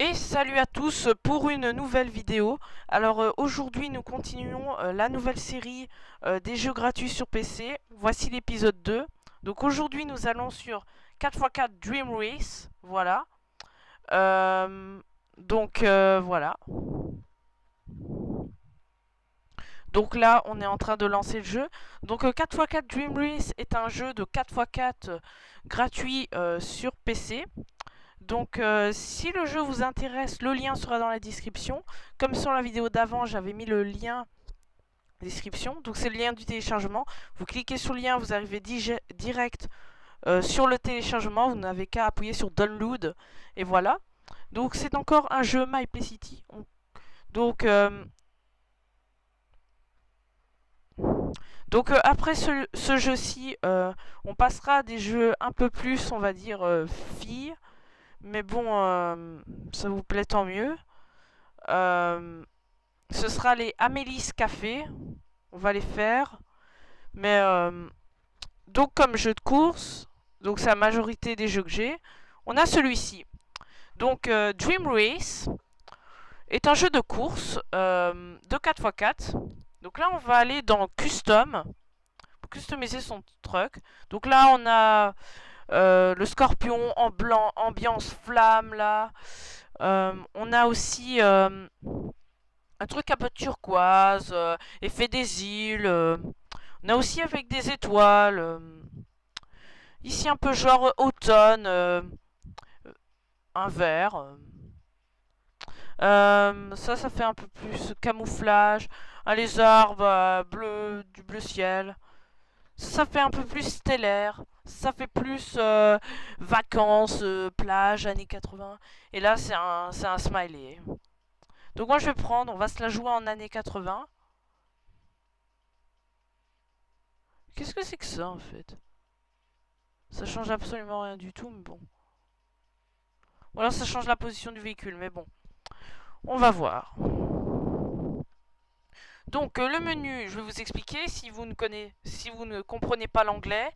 Et salut à tous pour une nouvelle vidéo. Alors aujourd'hui nous continuons la nouvelle série des jeux gratuits sur PC. Voici l'épisode 2. Donc aujourd'hui nous allons sur 4x4 Dream Race. Voilà. Voilà. Donc là on est en train de lancer le jeu. Donc 4x4 Dream Race est un jeu de 4x4 gratuit sur PC. Donc si le jeu vous intéresse, le lien sera dans la description. Comme sur la vidéo d'avant, j'avais mis le lien description. Donc c'est le lien du téléchargement. Vous cliquez sur le lien, vous arrivez direct sur le téléchargement. Vous n'avez qu'à appuyer sur Download. Et voilà. Donc c'est encore un jeu My Play City. Donc après ce jeu-ci, on passera à des jeux un peu plus, on va dire, filles. Mais bon, ça vous plaît tant mieux. Ce sera les Amélis Café. On va les faire. Mais donc comme jeu de course, donc c'est la majorité des jeux que j'ai. On a celui-ci. Donc Dream Race est un jeu de course de 4x4. Donc là on va aller dans Custom. Pour customiser son truck. Donc là on a... le scorpion en blanc, ambiance flamme là. On a aussi un truc un peu turquoise, effet des îles. On a aussi avec des étoiles. Ici un peu genre automne, un vert. Ça fait un peu plus camouflage. Un lézard bleu, du bleu ciel. Ça fait un peu plus stellaire. Ça fait plus vacances, plage, années 80. Et là, c'est un smiley. Donc moi, je vais prendre, on va se la jouer en années 80. Qu'est-ce que c'est que ça, en fait? Ça change absolument rien du tout, mais bon. Ou alors ça change la position du véhicule, mais bon. On va voir. Donc le menu, je vais vous expliquer si vous ne comprenez pas l'anglais.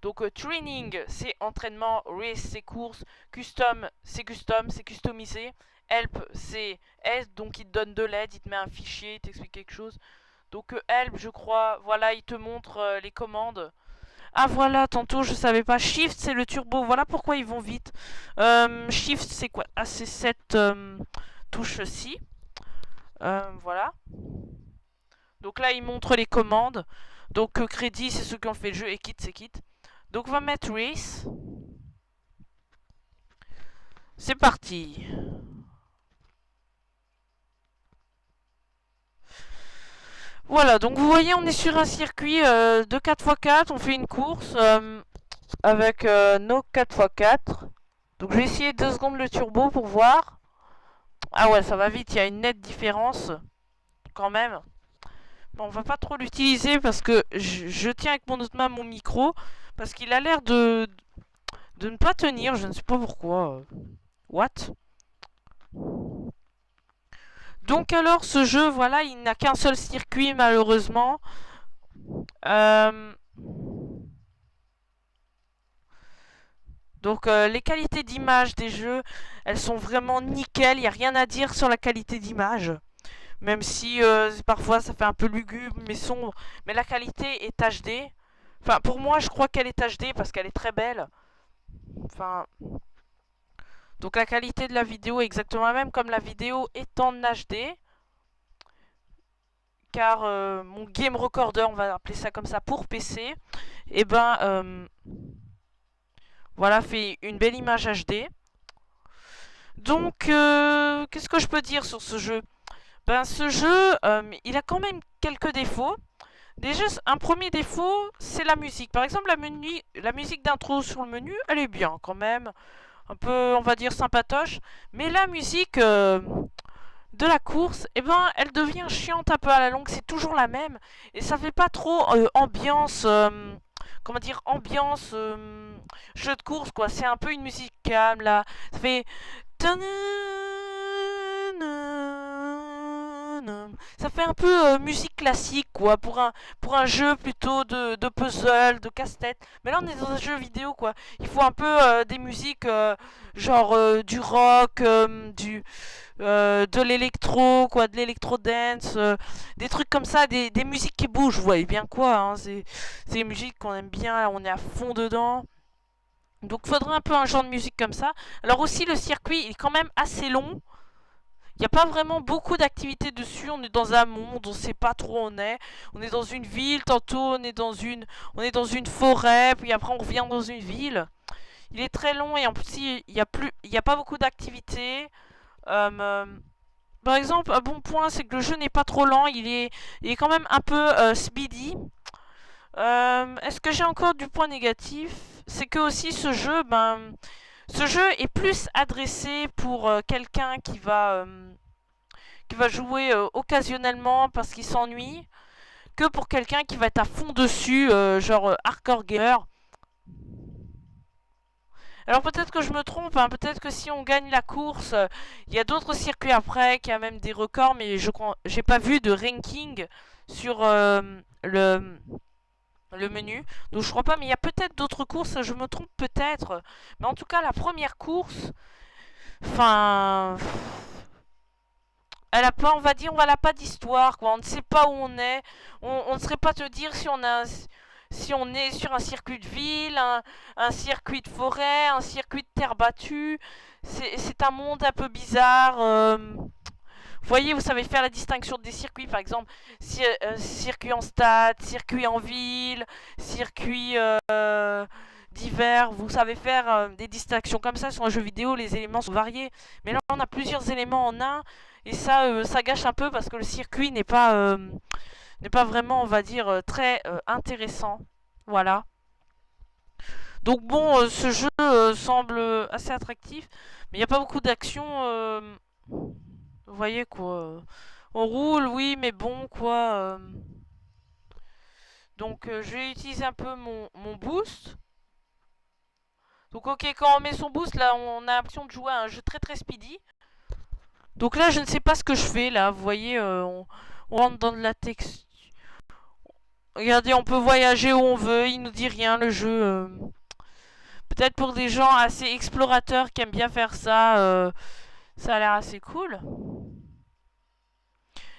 Donc training, c'est entraînement, race, c'est course, custom, c'est customisé, help, c'est aide, donc il te donne de l'aide, il te met un fichier, il t'explique quelque chose. Donc help, je crois, voilà, il te montre les commandes. Ah voilà, tantôt je savais pas. Shift, c'est le turbo, voilà pourquoi ils vont vite. Shift, c'est quoi? Ah, c'est cette touche-ci. Voilà. Donc là, il montre les commandes. Donc crédit, c'est ceux qui ont fait le jeu, et kit, c'est kit. Donc on va mettre race. C'est parti. Voilà, donc vous voyez, on est sur un circuit de 4x4. On fait une course avec nos 4x4. Donc je vais essayer 2 secondes le turbo pour voir. Ah ouais, ça va vite, il y a une nette différence quand même. Bon, on va pas trop l'utiliser parce que je tiens avec mon autre main mon micro. Parce qu'il a l'air de ne pas tenir, je ne sais pas pourquoi. What? Donc alors ce jeu, voilà, il n'a qu'un seul circuit malheureusement. Euh, Donc les qualités d'image des jeux, elles sont vraiment nickel, il n'y a rien à dire sur la qualité d'image. Même si parfois ça fait un peu lugubre mais sombre. Mais la qualité est HD. Enfin pour moi je crois qu'elle est HD parce qu'elle est très belle. Enfin, donc la qualité de la vidéo est exactement la même comme la vidéo est en HD. Car mon game recorder, on va appeler ça comme ça pour PC, et ben voilà, fait une belle image HD. Donc qu'est-ce que je peux dire sur ce jeu? Ben ce jeu, il a quand même quelques défauts. Déjà, un premier défaut, c'est la musique. Par exemple, la musique d'intro sur le menu, elle est bien quand même. Un peu, on va dire, sympatoche. Mais la musique de la course, eh ben, elle devient chiante un peu à la longue. C'est toujours la même. Et ça fait pas trop ambiance... comment dire, ambiance jeu de course, quoi. C'est un peu une musique calme, là. Ça fait... Ça fait un peu musique classique, quoi, pour un jeu plutôt de puzzle, de casse-tête. Mais là, on est dans un jeu vidéo, quoi. Il faut un peu des musiques genre du rock, de l'électro, quoi, de l'électro-dance, des trucs comme ça, des musiques qui bougent, vous voyez bien quoi, hein, c'est des musiques qu'on aime bien, on est à fond dedans. Donc faudrait un peu un genre de musique comme ça. Alors aussi le circuit il est quand même assez long. Il n'y a pas vraiment beaucoup d'activités dessus. On est dans un monde, on ne sait pas trop où on est. On est dans une ville, tantôt on est dans une forêt, puis après on revient dans une ville. Il est très long et en plus il y a pas beaucoup d'activités. Euh, Par exemple, un bon point, c'est que le jeu n'est pas trop lent. Il est quand même un peu speedy. Est-ce que j'ai encore du point négatif? C'est que aussi ce jeu est plus adressé pour quelqu'un qui va jouer occasionnellement parce qu'il s'ennuie, que pour quelqu'un qui va être à fond dessus, genre hardcore gamer. Alors peut-être que je me trompe, hein, peut-être que si on gagne la course, il y a d'autres circuits après, qui a même des records, mais je crois, j'ai pas vu de ranking sur le menu. Donc je crois pas, mais il y a peut-être d'autres courses, je me trompe peut-être. Mais en tout cas, la première course, enfin, elle a pas, on va dire, elle a pas d'histoire, quoi. On ne sait pas où on est. On ne saurait pas te dire si on a si on est sur un circuit de ville, un circuit de forêt, un circuit de terre battue. C'est un monde un peu bizarre. Vous voyez, vous savez faire la distinction des circuits, par exemple, circuit en stade, circuit en ville, circuit d'hiver. Vous savez faire des distinctions comme ça sur un jeu vidéo, les éléments sont variés. Mais là, on a plusieurs éléments en un, et ça gâche un peu parce que le circuit n'est pas vraiment, on va dire, très intéressant. Voilà. Donc bon, ce jeu semble assez attractif, mais il n'y a pas beaucoup d'action. Vous voyez quoi. On roule, oui, mais bon, quoi. Donc je vais utiliser un peu mon boost. Donc ok, quand on met son boost, là, on a l'impression de jouer à un jeu très très speedy. Donc là, je ne sais pas ce que je fais, là. Vous voyez, on rentre dans de la texture. Regardez, on peut voyager où on veut, il nous dit rien, le jeu. Peut-être pour des gens assez explorateurs qui aiment bien faire ça, ça a l'air assez cool.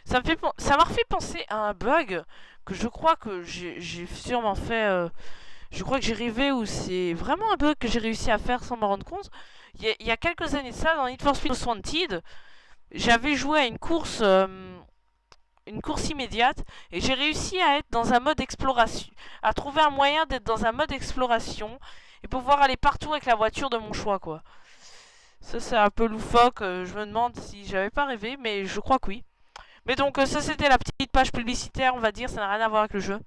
Ça m'a refait penser à un bug que je crois que j'ai sûrement fait. Je crois que j'ai rêvé ou c'est vraiment un bug que j'ai réussi à faire sans m'en rendre compte. Il y a quelques années de ça, dans Need for Speed Most Wanted, j'avais joué à une course immédiate et j'ai réussi à être dans un mode exploration, à trouver un moyen d'être dans un mode exploration et pouvoir aller partout avec la voiture de mon choix, quoi. Ça, c'est un peu loufoque. Je me demande si j'avais pas rêvé, mais je crois que oui. Mais donc, ça, c'était la petite page publicitaire, on va dire. Ça n'a rien à voir avec le jeu.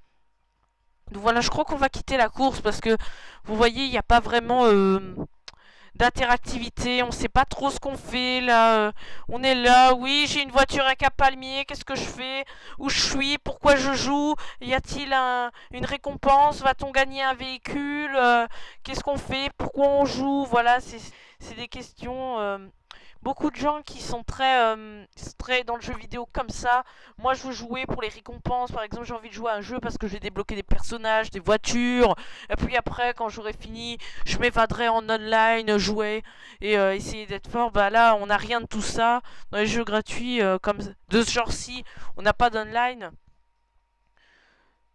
Donc voilà, je crois qu'on va quitter la course parce que vous voyez, il n'y a pas vraiment d'interactivité. On sait pas trop ce qu'on fait là. On est là, oui, j'ai une voiture avec un palmier. Qu'est-ce que je fais? Où je suis? Pourquoi je joue? Y a-t-il une récompense? Va-t-on gagner un véhicule? Qu'est-ce qu'on fait? Pourquoi on joue? Voilà, c'est des questions. Beaucoup de gens qui sont très dans le jeu vidéo comme ça. Moi, je veux jouer pour les récompenses. Par exemple, j'ai envie de jouer à un jeu parce que je vais débloquer des personnages, des voitures. Et puis après, quand j'aurai fini, je m'évaderai en online, jouer et essayer d'être fort. Bah là, on n'a rien de tout ça. Dans les jeux gratuits comme de ce genre-ci, on n'a pas d'online.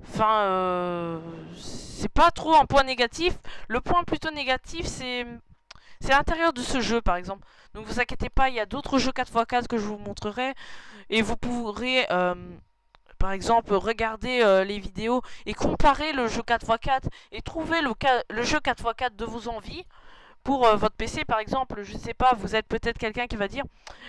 Enfin, c'est pas trop un point négatif. Le point plutôt négatif, c'est à l'intérieur de ce jeu, par exemple. Donc vous inquiétez pas, il y a d'autres jeux 4x4 que je vous montrerai. Et vous pourrez, par exemple, regarder les vidéos et comparer le jeu 4x4 et trouver le jeu 4x4 de vos envies. Pour votre PC, par exemple, je sais pas, vous êtes peut-être quelqu'un qui va dire: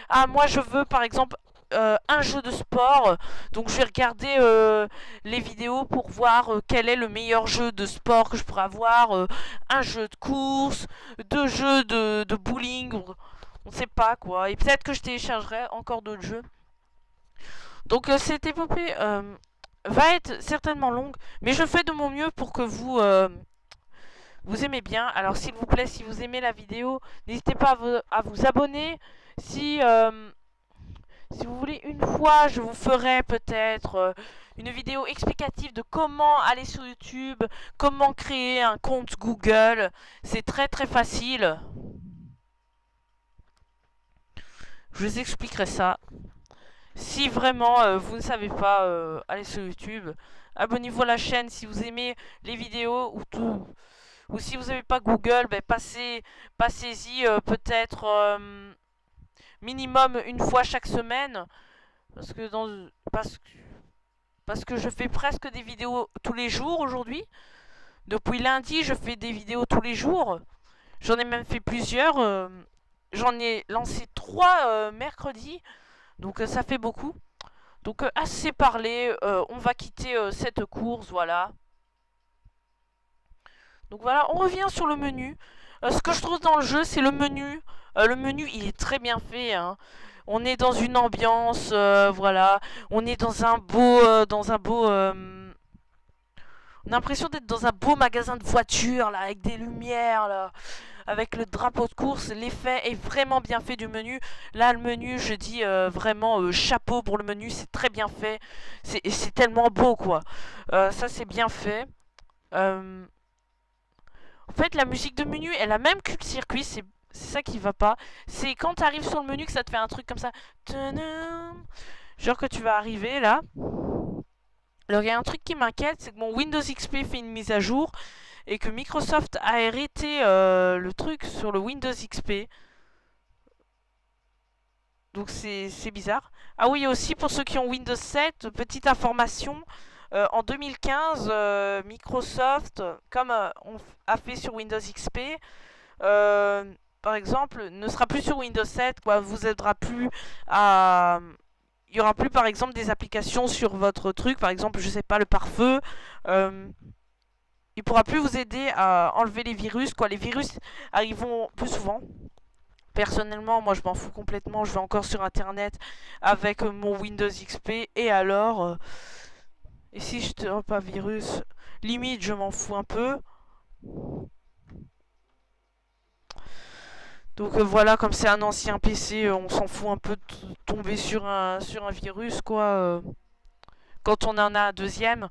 ah, moi je veux par exemple un jeu de sport, donc je vais regarder les vidéos pour voir quel est le meilleur jeu de sport que je pourrais avoir, un jeu de course, deux jeux de bowling, on sait pas quoi, et peut-être que je téléchargerai encore d'autres jeux. Donc cette épopée va être certainement longue, mais je fais de mon mieux pour que vous aimez bien. Alors s'il vous plaît, si vous aimez la vidéo, n'hésitez pas à vous abonner. Si, si vous voulez, une fois, je vous ferai peut-être une vidéo explicative de comment aller sur YouTube, comment créer un compte Google. C'est très très facile. Je vous expliquerai ça. Si vraiment vous ne savez pas aller sur YouTube, abonnez-vous à la chaîne si vous aimez les vidéos ou tout. Ou si vous n'avez pas Google, ben passez-y peut-être minimum une fois chaque semaine. Parce que, parce que je fais presque des vidéos tous les jours aujourd'hui. Depuis lundi, je fais des vidéos tous les jours. J'en ai même fait plusieurs. J'en ai lancé 3 mercredi. Donc ça fait beaucoup. Donc assez parlé. On va quitter cette course. Voilà. Donc voilà, on revient sur le menu. Ce que je trouve dans le jeu, c'est le menu. Le menu, il est très bien fait, hein. On est dans une ambiance, voilà. On est dans un beau. On a l'impression d'être dans un beau magasin de voitures, là, avec des lumières, là, avec le drapeau de course. L'effet est vraiment bien fait du menu. Là, le menu, je dis vraiment chapeau pour le menu, c'est très bien fait. C'est tellement beau, quoi. Ça, c'est bien fait. Euh, En fait, la musique de menu est la même que le circuit, c'est ça qui va pas. C'est quand tu arrives sur le menu que ça te fait un truc comme ça. Genre que tu vas arriver là. Alors il y a un truc qui m'inquiète, c'est que mon Windows XP fait une mise à jour et que Microsoft a arrêté le truc sur le Windows XP. Donc c'est bizarre. Ah oui, aussi pour ceux qui ont Windows 7, petite information. En 2015, Microsoft, comme on a fait sur Windows XP, par exemple, ne sera plus sur Windows 7, quoi, vous aidera plus à... Il y aura plus, par exemple, des applications sur votre truc, par exemple, je sais pas, le pare-feu. Euh, il pourra plus vous aider à enlever les virus, quoi. Les virus arriveront plus souvent. Personnellement, moi je m'en fous complètement, je vais encore sur internet avec mon Windows XP et alors et si je te pas virus, limite je m'en fous un peu. Donc voilà, comme c'est un ancien PC, on s'en fout un peu de tomber sur un virus, quoi. Quand on en a un deuxième.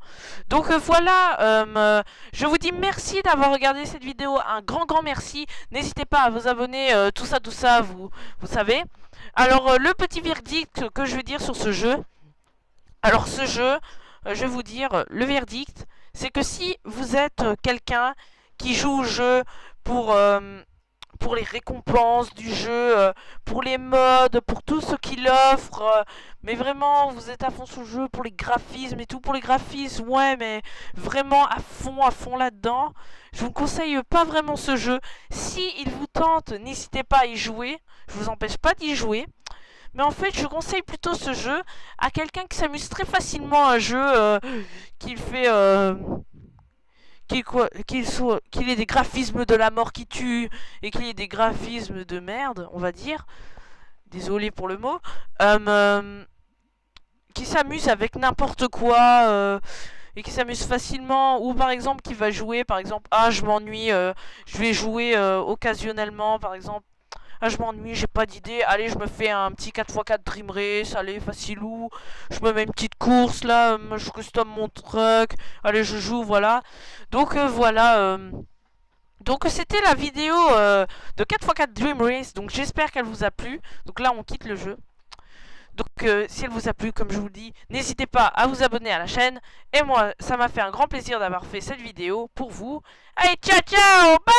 Donc voilà, je vous dis merci d'avoir regardé cette vidéo, un grand merci. N'hésitez pas à vous abonner, tout ça, vous savez. Alors le petit verdict que je vais dire sur ce jeu. Alors ce jeu, je vais vous dire, le verdict, c'est que si vous êtes quelqu'un qui joue au jeu pour pour les récompenses du jeu, pour les mods, pour tout ce qu'il offre. Mais vraiment, vous êtes à fond sur le jeu pour les graphismes et tout. Pour les graphismes, ouais, mais vraiment à fond là-dedans. Je vous conseille pas vraiment ce jeu. Si il vous tente, n'hésitez pas à y jouer. Je vous empêche pas d'y jouer. Mais en fait, je conseille plutôt ce jeu à quelqu'un qui s'amuse très facilement à un jeu qu'il fait... qu'il ait des graphismes de la mort qui tue et qu'il ait des graphismes de merde, on va dire. Désolé pour le mot. Qui s'amuse avec n'importe quoi et qui s'amuse facilement. Ou par exemple qui va jouer, par exemple, ah je m'ennuie, je vais jouer occasionnellement, par exemple. Ah, je m'ennuie, j'ai pas d'idée. Allez, je me fais un petit 4x4 Dream Race. Allez, facilou. Je me mets une petite course là. Je custom mon truck. Allez, je joue, voilà. Donc, voilà. Donc, c'était la vidéo de 4x4 Dream Race. Donc, j'espère qu'elle vous a plu. Donc, là, on quitte le jeu. Donc, si elle vous a plu, comme je vous le dis, n'hésitez pas à vous abonner à la chaîne. Et moi, ça m'a fait un grand plaisir d'avoir fait cette vidéo pour vous. Allez, ciao, ciao! Bye!